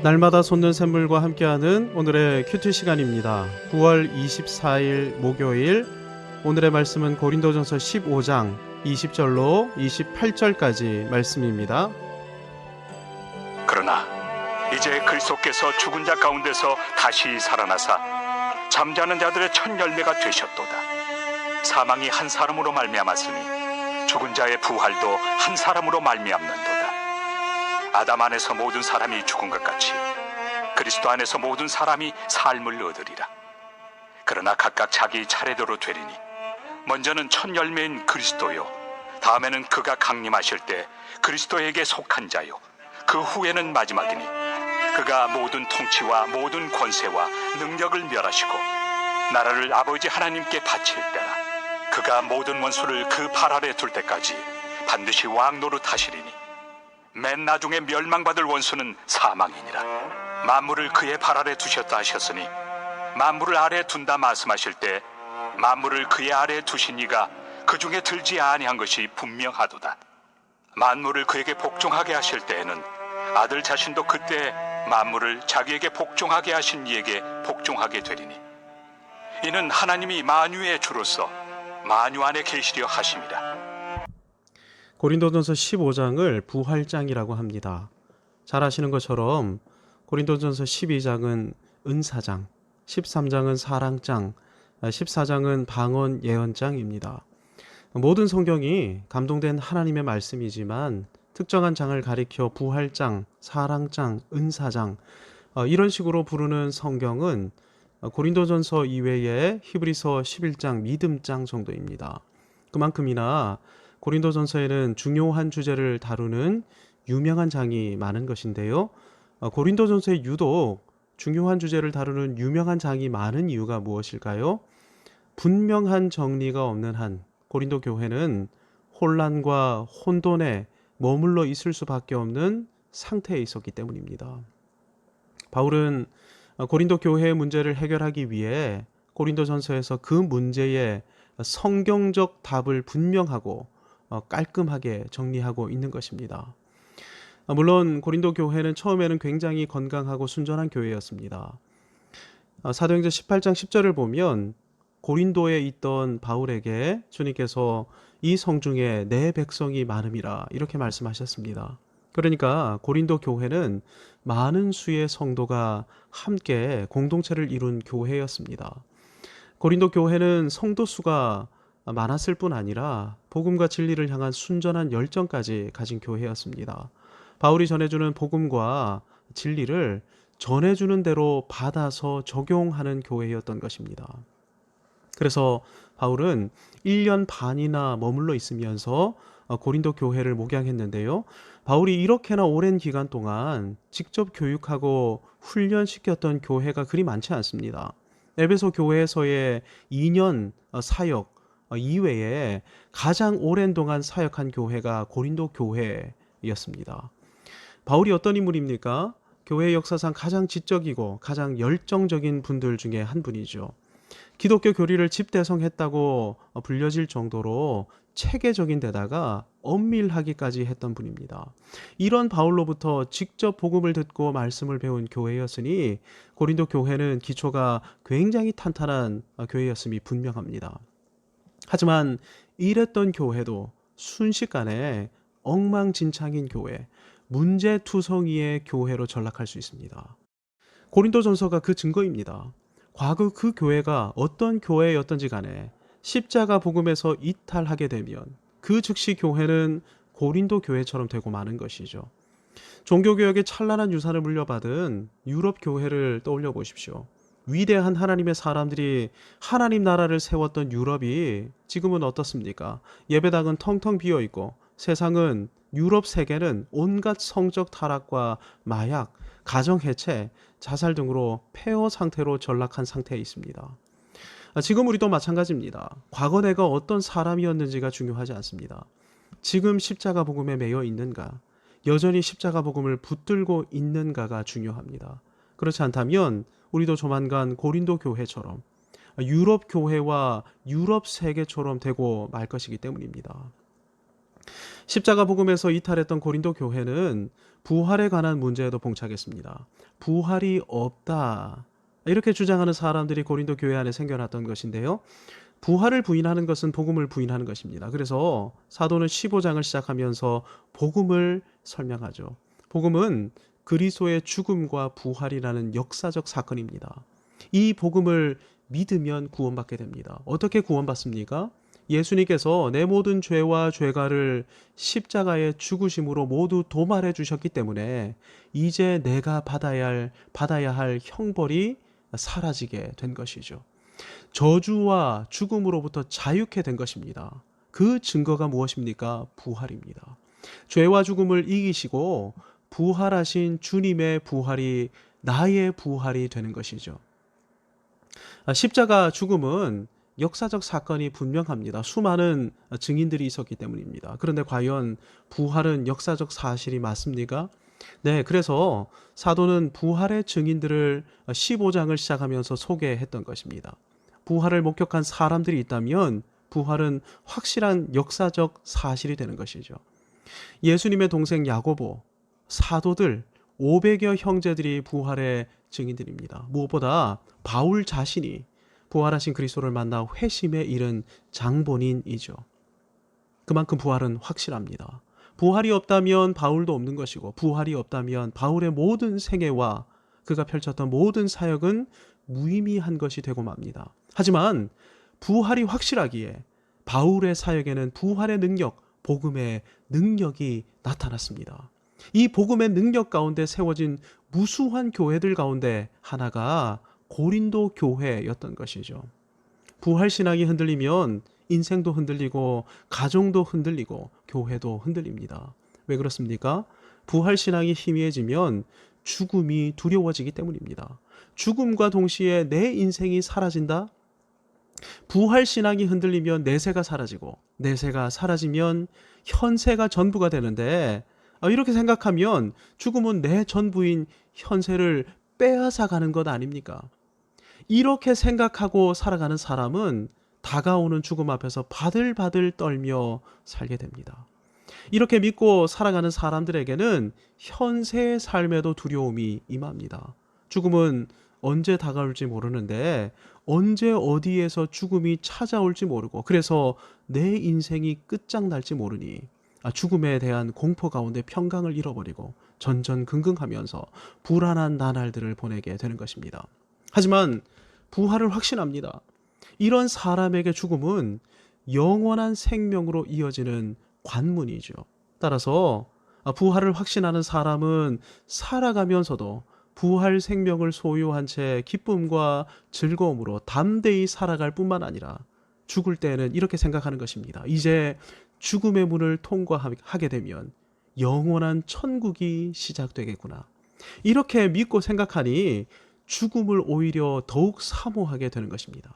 날마다 솟는 샘물과 함께하는 오늘의 큐티 시간입니다. 9월 24일 목요일, 오늘의 말씀은 고린도전서 15장 20절로 28절까지 말씀입니다. 그러나 이제 그리스도께서 죽은 자 가운데서 다시 살아나사 잠자는 자들의 첫 열매가 되셨도다. 사망이 한 사람으로 말미암았으니 죽은 자의 부활도 한 사람으로 말미암는도다. 아담 안에서 모든 사람이 죽은 것 같이 그리스도 안에서 모든 사람이 삶을 얻으리라. 그러나 각각 자기 차례대로 되리니 먼저는 첫 열매인 그리스도요, 다음에는 그가 강림하실 때 그리스도에게 속한 자요, 그 후에는 마지막이니 그가 모든 통치와 모든 권세와 능력을 멸하시고 나라를 아버지 하나님께 바칠 때라. 그가 모든 원수를 그 발 아래 둘 때까지 반드시 왕 노릇하시리니 맨 나중에 멸망받을 원수는 사망이니라. 만물을 그의 발 아래 두셨다 하셨으니 만물을 아래 둔다 말씀하실 때 만물을 그의 아래 두신 이가 그 중에 들지 아니한 것이 분명하도다. 만물을 그에게 복종하게 하실 때에는 아들 자신도 그때 만물을 자기에게 복종하게 하신 이에게 복종하게 되리니 이는 하나님이 만유의 주로서 만유 안에 계시려 하심이라. 고린도전서 15장을 부활장이라고 합니다. 잘 아시는 것처럼 고린도전서 12장은 은사장, 13장은 사랑장, 14장은 방언 예언장입니다. 모든 성경이 감동된 하나님의 말씀이지만 특정한 장을 가리켜 부활장, 사랑장, 은사장 이런 식으로 부르는 성경은 고린도전서 이외에 히브리서 11장 믿음장 정도입니다. 그만큼이나 고린도전서에는 중요한 주제를 다루는 유명한 장이 많은 것인데요. 고린도전서에 유독 중요한 주제를 다루는 유명한 장이 많은 이유가 무엇일까요? 분명한 정리가 없는 한 고린도 교회는 혼란과 혼돈에 머물러 있을 수밖에 없는 상태에 있었기 때문입니다. 바울은 고린도 교회의 문제를 해결하기 위해 고린도전서에서 그 문제의 성경적 답을 분명하고 깔끔하게 정리하고 있는 것입니다. 물론 고린도 교회는 처음에는 굉장히 건강하고 순전한 교회였습니다. 사도행전 18장 10절을 보면 고린도에 있던 바울에게 주님께서 이 성중에 내 백성이 많음이라 이렇게 말씀하셨습니다. 그러니까 고린도 교회는 많은 수의 성도가 함께 공동체를 이룬 교회였습니다. 고린도 교회는 성도 수가 많았을 뿐 아니라 복음과 진리를 향한 순전한 열정까지 가진 교회였습니다. 바울이 전해주는 복음과 진리를 전해주는 대로 받아서 적용하는 교회였던 것입니다. 그래서 바울은 1년 반이나 머물러 있으면서 고린도 교회를 목양했는데요. 바울이 이렇게나 오랜 기간 동안 직접 교육하고 훈련시켰던 교회가 그리 많지 않습니다. 에베소 교회에서의 2년 사역 이외에 가장 오랜 동안 사역한 교회가 고린도 교회였습니다. 바울이 어떤 인물입니까? 교회 역사상 가장 지적이고 가장 열정적인 분들 중에 한 분이죠. 기독교 교리를 집대성했다고 불려질 정도로 체계적인 데다가 엄밀하기까지 했던 분입니다. 이런 바울로부터 직접 복음을 듣고 말씀을 배운 교회였으니 고린도 교회는 기초가 굉장히 탄탄한 교회였음이 분명합니다. 하지만 이랬던 교회도 순식간에 엉망진창인 교회, 문제투성이의 교회로 전락할 수 있습니다. 고린도전서가 그 증거입니다. 과거 그 교회가 어떤 교회였던지 간에 십자가 복음에서 이탈하게 되면 그 즉시 교회는 고린도 교회처럼 되고 마는 것이죠. 종교개혁의 찬란한 유산을 물려받은 유럽 교회를 떠올려 보십시오. 위대한 하나님의 사람들이 하나님 나라를 세웠던 유럽이 지금은 어떻습니까? 예배당은 텅텅 비어있고 세상은 유럽 세계는 온갖 성적 타락과 마약, 가정해체, 자살 등으로 폐허 상태로 전락한 상태에 있습니다. 지금 우리도 마찬가지입니다. 과거 내가 어떤 사람이었는지가 중요하지 않습니다. 지금 십자가 복음에 매여 있는가, 여전히 십자가 복음을 붙들고 있는가가 중요합니다. 그렇지 않다면 우리도 조만간 고린도 교회처럼 유럽 교회와 유럽 세계처럼 되고 말 것이기 때문입니다. 십자가 복음에서 이탈했던 고린도 교회는 부활에 관한 문제에도 봉착했습니다. 부활이 없다, 이렇게 주장하는 사람들이 고린도 교회 안에 생겨났던 것인데요. 부활을 부인하는 것은 복음을 부인하는 것입니다. 그래서 사도는 15장을 시작하면서 복음을 설명하죠. 복음은 그리스도의 죽음과 부활이라는 역사적 사건입니다. 이 복음을 믿으면 구원받게 됩니다. 어떻게 구원받습니까? 예수님께서 내 모든 죄와 죄가를 십자가의 죽으심으로 모두 도말해 주셨기 때문에 이제 내가 받아야 할 형벌이 사라지게 된 것이죠. 저주와 죽음으로부터 자유케 된 것입니다. 그 증거가 무엇입니까? 부활입니다. 죄와 죽음을 이기시고 부활하신 주님의 부활이 나의 부활이 되는 것이죠. 십자가 죽음은 역사적 사건이 분명합니다. 수많은 증인들이 있었기 때문입니다. 그런데 과연 부활은 역사적 사실이 맞습니까? 네, 그래서 사도는 부활의 증인들을 15장을 시작하면서 소개했던 것입니다. 부활을 목격한 사람들이 있다면 부활은 확실한 역사적 사실이 되는 것이죠. 예수님의 동생 야고보, 사도들, 500여 형제들이 부활의 증인들입니다. 무엇보다 바울 자신이 부활하신 그리스도를 만나 회심에 이른 장본인이죠. 그만큼 부활은 확실합니다. 부활이 없다면 바울도 없는 것이고, 부활이 없다면 바울의 모든 생애와 그가 펼쳤던 모든 사역은 무의미한 것이 되고 맙니다. 하지만 부활이 확실하기에 바울의 사역에는 부활의 능력, 복음의 능력이 나타났습니다. 이 복음의 능력 가운데 세워진 무수한 교회들 가운데 하나가 고린도 교회였던 것이죠. 부활 신앙이 흔들리면 인생도 흔들리고 가정도 흔들리고 교회도 흔들립니다. 왜 그렇습니까? 부활 신앙이 희미해지면 죽음이 두려워지기 때문입니다. 죽음과 동시에 내 인생이 사라진다? 부활 신앙이 흔들리면 내세가 사라지고, 내세가 사라지면 현세가 전부가 되는데, 이렇게 생각하면 죽음은 내 전부인 현세를 빼앗아 가는 것 아닙니까? 이렇게 생각하고 살아가는 사람은 다가오는 죽음 앞에서 바들바들 떨며 살게 됩니다. 이렇게 믿고 살아가는 사람들에게는 현세의 삶에도 두려움이 임합니다. 죽음은 언제 다가올지 모르는데 언제 어디에서 죽음이 찾아올지 모르고, 그래서 내 인생이 끝장날지 모르니 죽음에 대한 공포 가운데 평강을 잃어버리고 전전긍긍하면서 불안한 나날들을 보내게 되는 것입니다. 하지만 부활을 확신합니다. 이런 사람에게 죽음은 영원한 생명으로 이어지는 관문이죠. 따라서 부활을 확신하는 사람은 살아가면서도 부활 생명을 소유한 채 기쁨과 즐거움으로 담대히 살아갈 뿐만 아니라 죽을 때는 이렇게 생각하는 것입니다. 이제 죽음의 문을 통과하게 되면 영원한 천국이 시작되겠구나. 이렇게 믿고 생각하니 죽음을 오히려 더욱 사모하게 되는 것입니다.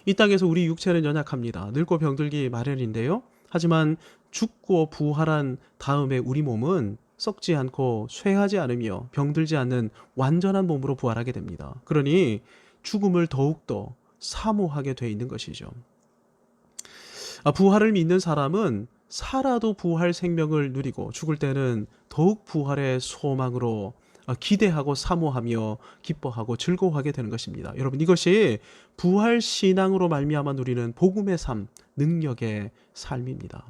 이 땅에서 우리 육체는 연약합니다. 늙고 병들기 마련인데요. 하지만 죽고 부활한 다음에 우리 몸은 썩지 않고 쇠하지 않으며 병들지 않는 완전한 몸으로 부활하게 됩니다. 그러니 죽음을 더욱더 사모하게 돼 있는 것이죠. 부활을 믿는 사람은 살아도 부활 생명을 누리고 죽을 때는 더욱 부활의 소망으로 기대하고 사모하며 기뻐하고 즐거워하게 되는 것입니다. 여러분, 이것이 부활 신앙으로 말미암아 누리는 복음의 삶, 능력의 삶입니다.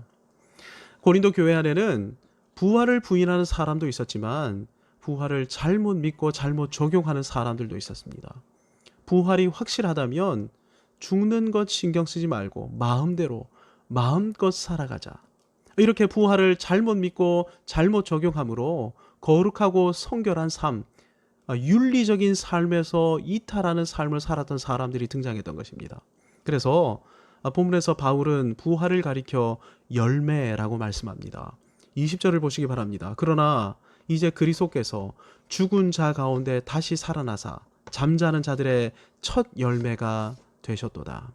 고린도 교회 안에는 부활을 부인하는 사람도 있었지만 부활을 잘못 믿고 잘못 적용하는 사람들도 있었습니다. 부활이 확실하다면 죽는 것 신경 쓰지 말고 마음대로 마음껏 살아가자. 이렇게 부활을 잘못 믿고 잘못 적용함으로 거룩하고 성결한 삶, 윤리적인 삶에서 이탈하는 삶을 살았던 사람들이 등장했던 것입니다. 그래서 본문에서 바울은 부활을 가리켜 열매라고 말씀합니다. 20절을 보시기 바랍니다. 그러나 이제 그리스도께서 죽은 자 가운데 다시 살아나사 잠자는 자들의 첫 열매가 되셨도다.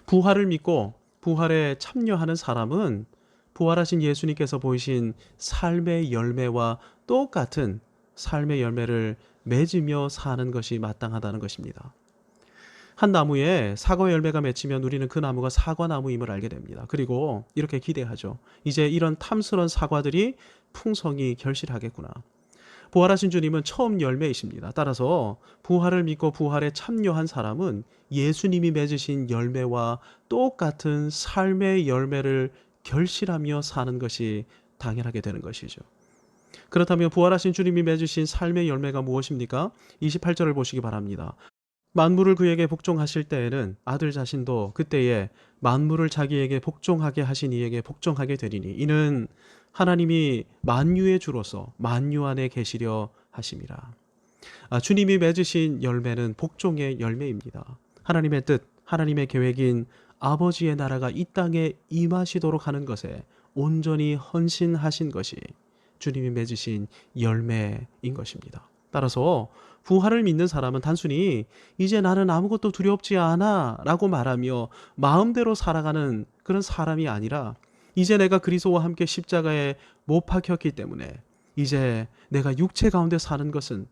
부활을 믿고 부활에 참여하는 사람은 부활하신 예수님께서 보이신 삶의 열매와 똑같은 삶의 열매를 맺으며 사는 것이 마땅하다는 것입니다. 한 나무에 사과 열매가 맺히면 우리는 그 나무가 사과나무임을 알게 됩니다. 그리고 이렇게 기대하죠. 이제 이런 탐스러운 사과들이 풍성히 결실하겠구나. 부활하신 주님은 처음 열매이십니다. 따라서 부활을 믿고 부활에 참여한 사람은 예수님이 맺으신 열매와 똑같은 삶의 열매를 결실하며 사는 것이 당연하게 되는 것이죠. 그렇다면 부활하신 주님이 맺으신 삶의 열매가 무엇입니까? 28절을 보시기 바랍니다. 만물을 그에게 복종하실 때에는 아들 자신도 그때에 만물을 자기에게 복종하게 하신 이에게 복종하게 되리니 이는 하나님이 만유의 주로서 만유 안에 계시려 하심이라. 주님이 맺으신 열매는 복종의 열매입니다. 하나님의 뜻, 하나님의 계획인 아버지의 나라가 이 땅에 임하시도록 하는 것에 온전히 헌신하신 것이 주님이 맺으신 열매인 것입니다. 따라서 부활을 믿는 사람은 단순히 이제 나는 아무것도 두렵지 않아 라고 말하며 마음대로 살아가는 그런 사람이 아니라 이제 내가 그리스도와 함께 십자가에 못 박혔기 때문에 이제 내가 육체 가운데 사는 것은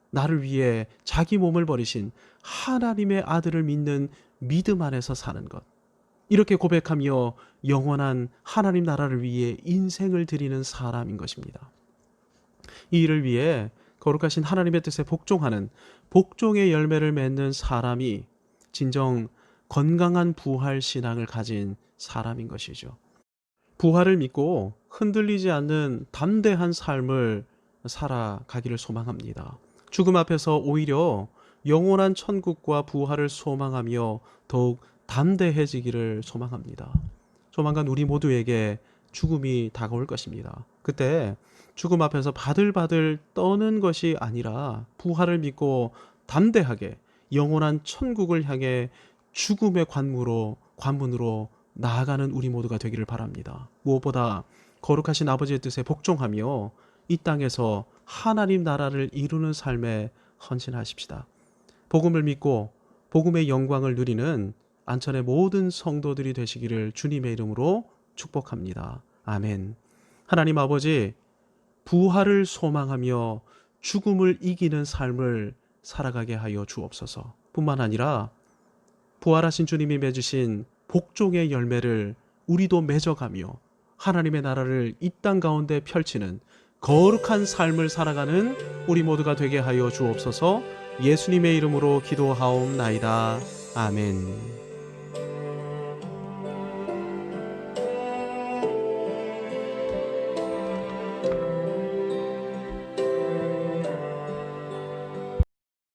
나를 위해 자기 몸을 버리신 하나님의 아들을 믿는 믿음 안에서 사는 것. 이렇게 고백하며 영원한 하나님 나라를 위해 인생을 드리는 사람인 것입니다. 이 일을 위해 거룩하신 하나님의 뜻에 복종하는 복종의 열매를 맺는 사람이 진정 건강한 부활 신앙을 가진 사람인 것이죠. 부활을 믿고 흔들리지 않는 담대한 삶을 살아가기를 소망합니다. 죽음 앞에서 오히려 영원한 천국과 부활을 소망하며 더욱 담대해지기를 소망합니다. 조만간 우리 모두에게 죽음이 다가올 것입니다. 그때 죽음 앞에서 바들바들 떠는 것이 아니라 부활을 믿고 담대하게 영원한 천국을 향해 죽음의 관문으로 나아가는 우리 모두가 되기를 바랍니다. 무엇보다 거룩하신 아버지의 뜻에 복종하며 이 땅에서 하나님 나라를 이루는 삶에 헌신하십시다. 복음을 믿고 복음의 영광을 누리는 안천의 모든 성도들이 되시기를 주님의 이름으로 축복합니다. 아멘. 하나님 아버지, 부활을 소망하며 죽음을 이기는 삶을 살아가게 하여 주옵소서. 뿐만 아니라 부활하신 주님이 맺으신 복종의 열매를 우리도 맺어가며 하나님의 나라를 이 땅 가운데 펼치는 거룩한 삶을 살아가는 우리 모두가 되게 하여 주옵소서. 예수님의 이름으로 기도하옵나이다. 아멘.